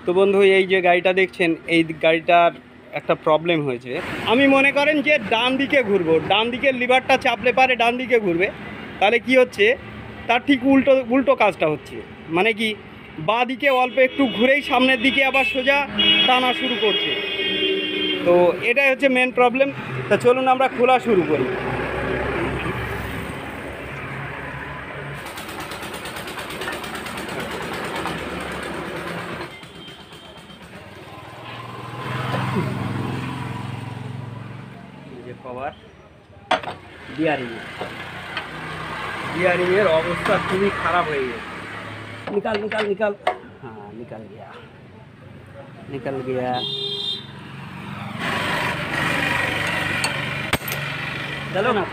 তো বন্ধু এই যে গাড়িটা দেখছেন, এই গাড়িটার একটা প্রবলেম হয়েছে। আমি মনে করেন যে ডান দিকে ঘুরবো, ডান দিকের লিভারটা চাপলে পারে ডান দিকে ঘুরবে, তাহলে কি হচ্ছে তার ঠিক উল্টো কাজটা হচ্ছে। মানে কি বাঁ দিকে অল্প একটু ঘুরেই সামনের দিকে আবার সোজা টানা শুরু করছে। তো এটাই হচ্ছে মেন প্রবলেম। তা চলুন আমরা খোলা শুরু করি। যে কভার বিয়ারিংয়ের অবস্থা খুবই খারাপ হয়ে গেছে। নিকাল হ্যাঁ নিকাল গিয়া চলো না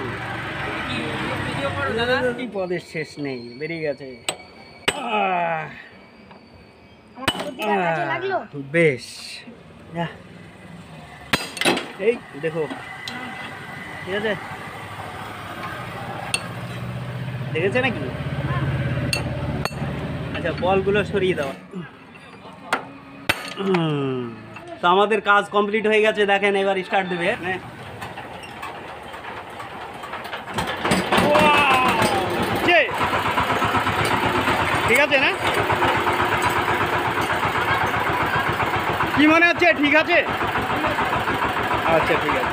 তুমি পদের শেষ নেই, বেরিয়ে গেছে। বেশ এই দেখো, ঠিক আছে, দেখেছে নাকি? আচ্ছা বলগুলো সরিয়ে দাও। তো আমাদের কাজ কমপ্লিট হয়ে গেছে, দেখেন এবার স্টার্ট দেবে। ঠিক আছে না? কি মনে হচ্ছে? ঠিক আছে, আচ্ছা ঠিক আছে।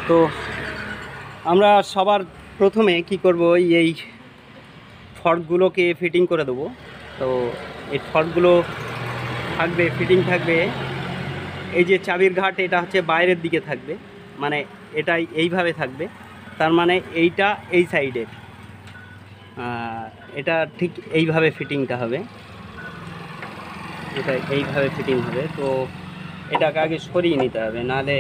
তো আমরা সবার প্রথমে কি করব, এই ফর্কগুলোকে ফিটিং করে দেবো। তো এই ফর্কগুলো থাকবে, ফিটিং থাকবে। এই যে চাবির ঘাট, এটা হচ্ছে বাইরের দিকে থাকবে, মানে এটা এইভাবে থাকবে। তার মানে এইটা এই সাইডের, এটা ঠিক এইভাবে ফিটিংটা হবে, এটা এইভাবে ফিটিং হবে। তো এটাকে আগে সরিয়ে নিতে হবে, নাহলে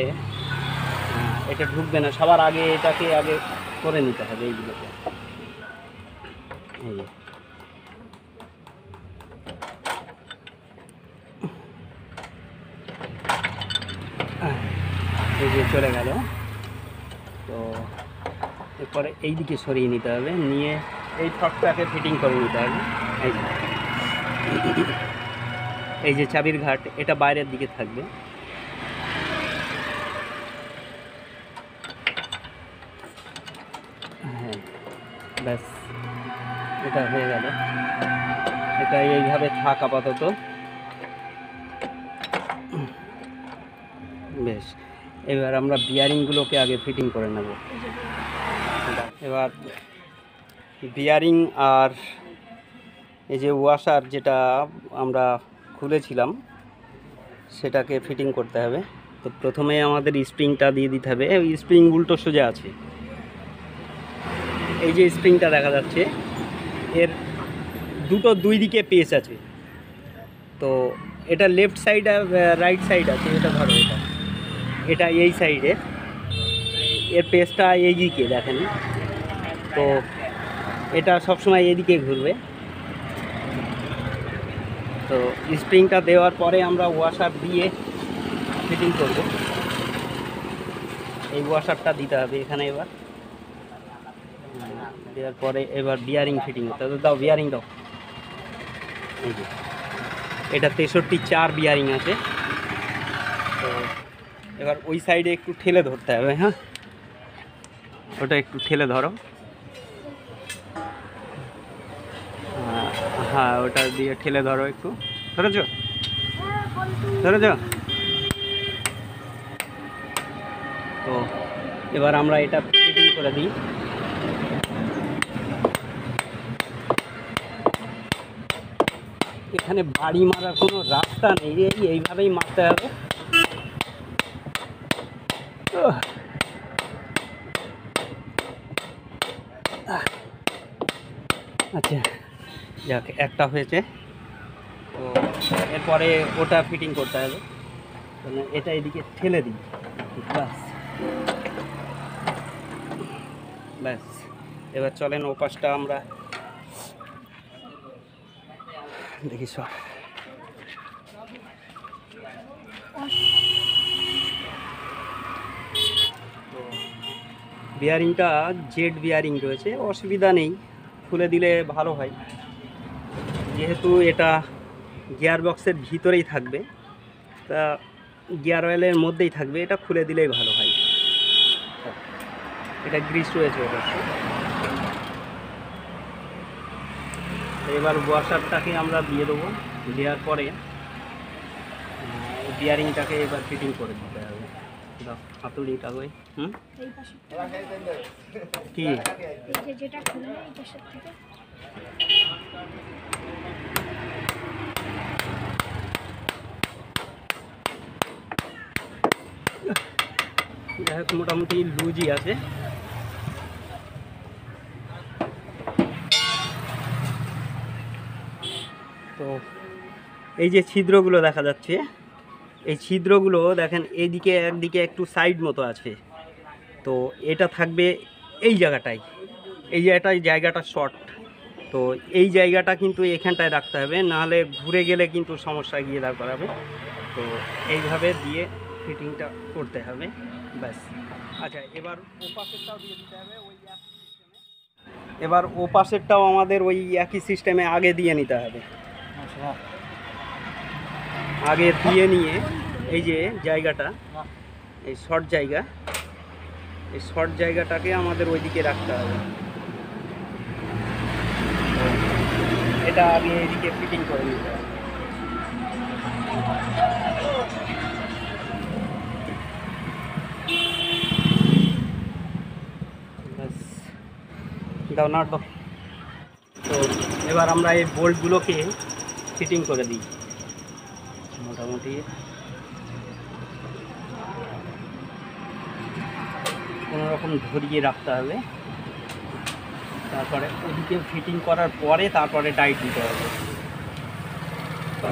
এটা ঢুকবে না। সবার আগে এটাকে আগে করে নিতে হবে এইগুলোকে। এই যে চলে গেল। তো এরপরে এই দিকে সরিয়ে নিতে হবে, নিয়ে এই ফর্কটাকে ফিটিং করে নিতে হবে। এই যে চাবির ঘাট, এটা বাইরের দিকে থাকবে। হ্যাঁ ব্যাস, এটা হয়ে গেল। এটা এইভাবে থাক আপাতত। বেশ, এবার আমরা বিয়ারিংগুলোকে আগে ফিটিং করে নেব। এবার বিয়ারিং আর এই যে ওয়াশার যেটা আমরা খুলেছিলাম সেটাকে ফিটিং করতে হবে। তো প্রথমে আমাদের স্প্রিংটা দিয়ে দিতে হবে। ওই স্প্রিং উল্টো সোজা আছে, এই যে স্প্রিংটা দেখা যাচ্ছে, এর দুই দিকে পেচ আছে। তো এটা লেফট সাইড আর রাইট সাইড আছে। এটা ধরো, এটা এই সাইডে, এর পেচটা এই দিকে দেখেন। তো এটা সবসময় এদিকে ঘুরবে। তো স্প্রিংটা দেওয়ার পরে আমরা ওয়াশার দিয়ে ফিটিং করব। এই ওয়াশারটা দিতে হবে এখানে। এবার দেওয়ার পরে এবার বিয়ারিং ফিটিং করতে হবে। দাও বিয়ারিং দাও। এই যে এটা 63-4 বিয়ারিং আছে। তো এবার ওই সাইডে একটু ঠেলে ধরতে হবে। হ্যাঁ, ওটা একটু ঠেলে ধরো। হ্যাঁ, ওটা দিয়ে ঠেলে ধরো, একটু ধরেছ। তো এবার আমরা এটা ফিটিং করে দিই। এখানে বাড়ি মারার কোনো রাস্তা নেই, এইভাবেই মারতে হবে। আচ্ছা যাক, একটা হয়েছে। তো এরপরে ওটা ফিটিং করতে হবে। এটা এদিকে ঠেলে দিই, ব্যাস। এবার চলেন ও পাশটা আমরা দেখি। সব বিয়ারিংটা জেড বিয়ারিং রয়েছে, অসুবিধা নেই, খুলে দিলে ভালো হয়। যেহেতু এটা গিয়ার বক্সের ভিতরেই থাকবে, তা গিয়ার অয়েলের মধ্যেই থাকবে, এটা খুলে দিলেই ভালো হয়। এটা গ্রিস রয়েছে অবশ্য। এবার ওয়াশারটাকে আমরা দিয়ে দেবো, দেওয়ার পরে বিয়ারিংটাকে এবার ফিটিং করে দিতে হবে। হাতুড়িটা ওই কি যেটা খুলবে এই পাশের থেকে যাই হোক মোটামুটি লুজই আছে। তো এই যে ছিদ্রগুলো দেখা যাচ্ছে, এই ছিদ্রগুলো দেখেন এইদিকে একদিকে একটু সাইড মতো আছে, তো এটা থাকবে এই জায়গাটায়, এই জায়গাটা শর্ট, তো এই জায়গাটা কিন্তু এখানটায় রাখতে হবে, নাহলে ঘুরে গেলে কিন্তু সমস্যা গিয়ে দাঁড় করাবে। তো এইভাবে দিয়ে ফিটিংটা করতে হবে, ব্যাস। আচ্ছা, এবার ও পাশেরটাও দিয়ে দিতে হবে ওই একই সিস্টেমে। এবার ও পাশেরটাও আমাদের ওই একই সিস্টেমে আগে দিয়ে নিতে হবে। আচ্ছা, আগে দিয়ে নিয়ে এই যে জায়গাটা, এই শর্ট জায়গা, এই শর্ট জায়গাটাকে আমাদের ওইদিকে রাখতে হবে। এটা আগে এইদিকে ফিটিং করে নিতে হবে। দাও নাট দাও। তো এবার আমরা এই বোল্টগুলোকে ফিটিং করে দিই। মোটামুটি কোনোরকম ধরিয়ে রাখতে হবে, তারপরে ওদিকে ফিটিং করার পরে তারপরে টাইট দিতে হবে,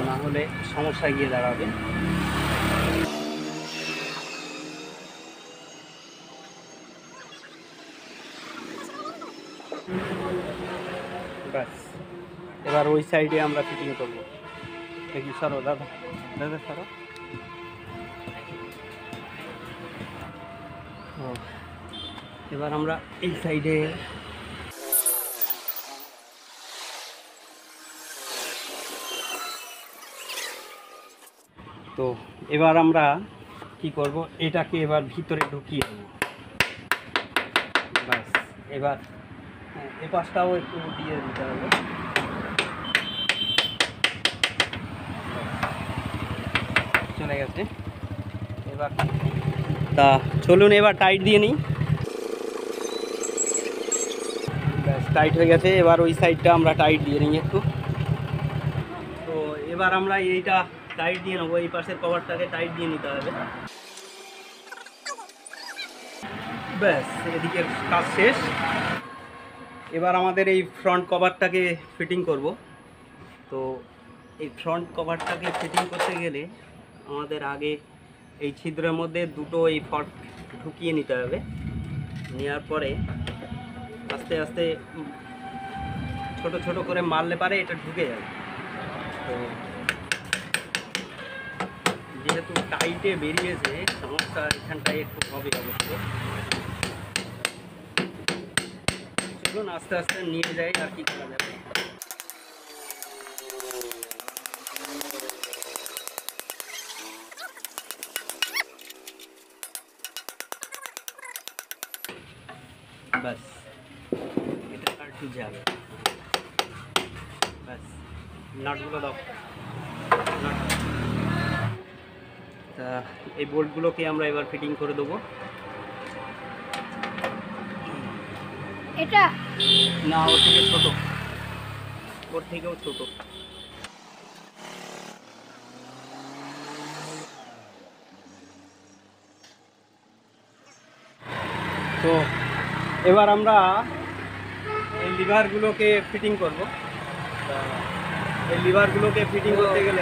না হলে সমস্যা গিয়ে দাঁড়াবে। ব্যাস, এবার ওই সাইডে আমরা ফিটিং করবো। দেখি সরো দাদা, দাদা সরো। এবার আমরা এই সাইডে তো এবার আমরা কি করব, এটাকে এবার ভিতরে ঢুকিয়ে দেবো। ব্যাস, এবার এ পাশটাও একটু দিয়ে দিতে হবে। চলে গেছে। এবার তা চলুন এবার টাইট দিয়ে নিই। ব্যাস, টাইট হয়ে গেছে। এবার ওই সাইডটা আমরা টাইট দিয়ে নিই একটু। তো এবার আমরা এইটা টাইট দিয়ে নেবো, এই পাশের কভারটাকে টাইট দিয়ে নিতে হবে। ব্যাস, এদিকে কাজ শেষ। এবার আমাদের এই ফ্রন্ট কভারটাকে ফিটিং করব। তো এই ফ্রন্ট কভারটাকে ফিটিং করতে গেলে আমাদের আগে এই ছিদ্রের মধ্যে দুটো এই ফট ঢুকিয়ে নিতে হবে। নেওয়ার পরে আস্তে আস্তে ছোট ছোট করে মারলে পারে এটা ঢুকে যাবে। তো যেহেতু টাইটে বেরিয়েছে, সমস্যা এখানটায় একটু হবে অবশ্য। চলুন আস্তে আস্তে নিয়ে যাই, আর কি করা যাবে। ব্যাস, এটা আর কি যাবে। ব্যাস, নাটগুলো দাও। নাট, তা এই বোল্টগুলোকে আমরা এবার ফিটিং করে দেবো। এটা না, ওর থেকে ছোট, ওর থেকেও ছোট। তো এবার আমরা এই লিভারগুলোকে ফিটিং করব। এই লিভারগুলোকে ফিটিং করতে গেলে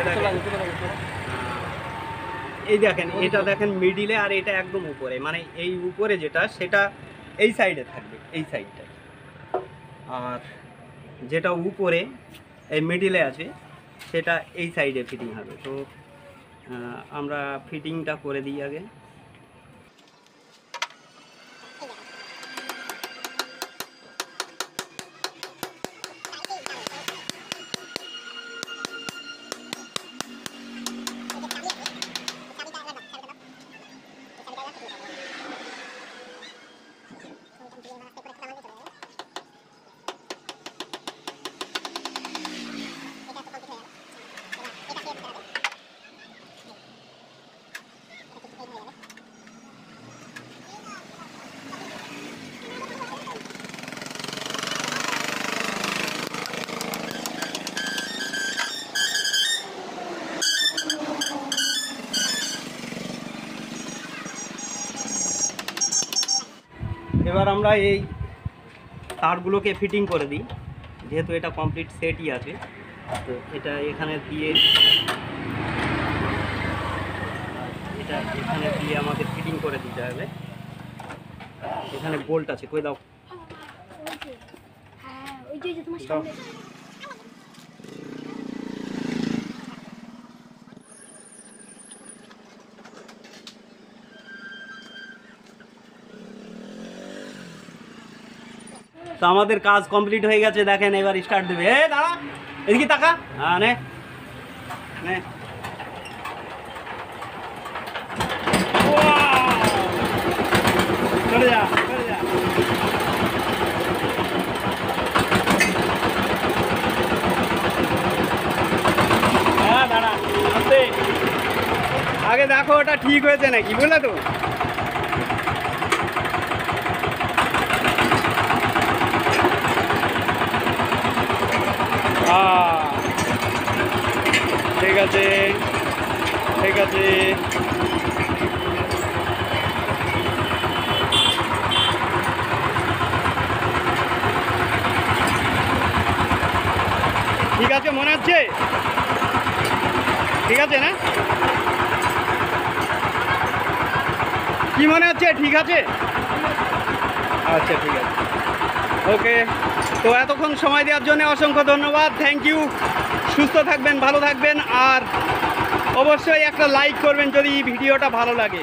এই দেখেন, এটা দেখেন মিডিলে, আর এটা একদম উপরে, মানে এই উপরে যেটা সেটা এই সাইডে থাকবে, এই সাইডটা, আর যেটা উপরে এই মিডিলে আছে সেটা এই সাইডে ফিটিং হবে। তো আমরা ফিটিংটা করে দিই আগে। এবার আমরা এই তারগুলোকে ফিটিং করে দিই, যেহেতু এটা কমপ্লিট সেটই আছে। তো এটা এখানে দিয়ে আমাকে ফিটিং করে দিতে হবে। এখানে বোল্ট আছে, কই দাও। হ্যাঁ ওই যে তোমার সামনে। তো আমাদের কাজ কমপ্লিট হয়ে গেছে, দেখেন এবার স্টার্ট দেবে। এ দাঁড়া, এদিকে তাকা। হ্যাঁ নে নে। চলে যা চলে যা। হ্যাঁ দাঁড়া, আস্তে। আগে দেখো ওটা ঠিক হয়েছে নাকি, বুঝলে তো। ঠিক আছে ঠিক আছে। ঠিক আছে মনে হচ্ছে, ঠিক আছে না? কি মনে হচ্ছে, ঠিক আছে? আচ্ছা ঠিক আছে, ওকে। তো এতক্ষণ সময় দেওয়ার জন্য অসংখ্য ধন্যবাদ, থ্যাংক ইউ। সুস্থ থাকবেন, ভালো থাকবেন, আর অবশ্যই একটা লাইক করবেন যদি ভিডিওটা ভালো লাগে।